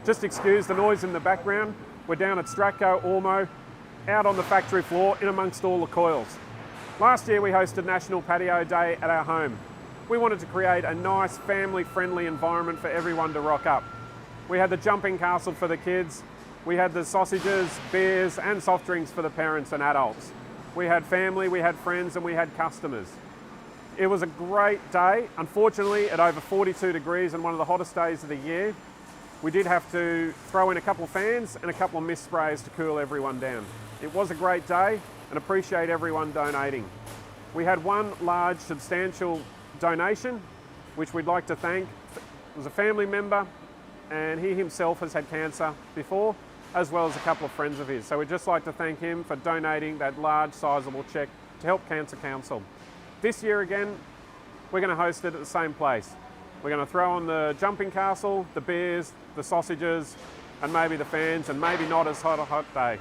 Just excuse the noise in the background. We're down at Stratco, Ormo, out on the factory floor in amongst all the coils. Last year we hosted National Patio Day at our home. We wanted to create a nice family-friendly environment for everyone to rock up. We had the jumping castle for the kids. We had the sausages, beers and soft drinks for the parents and adults. We had family, we had friends and we had customers. It was a great day. Unfortunately, at over 42 degrees and one of the hottest days of the year, we did have to throw in a couple of fans and a couple of mist sprays to cool everyone down. It was a great day and appreciate everyone donating. We had one large substantial donation, which we'd like to thank. It was a family member and he himself has had cancer before, as well as a couple of friends of his. So we'd just like to thank him for donating that large, sizable cheque to help Cancer Council. This year again, we're going to host it at the same place. We're going to throw on the jumping castle, the beers, the sausages, and maybe the fans, and maybe not as hot a hot day.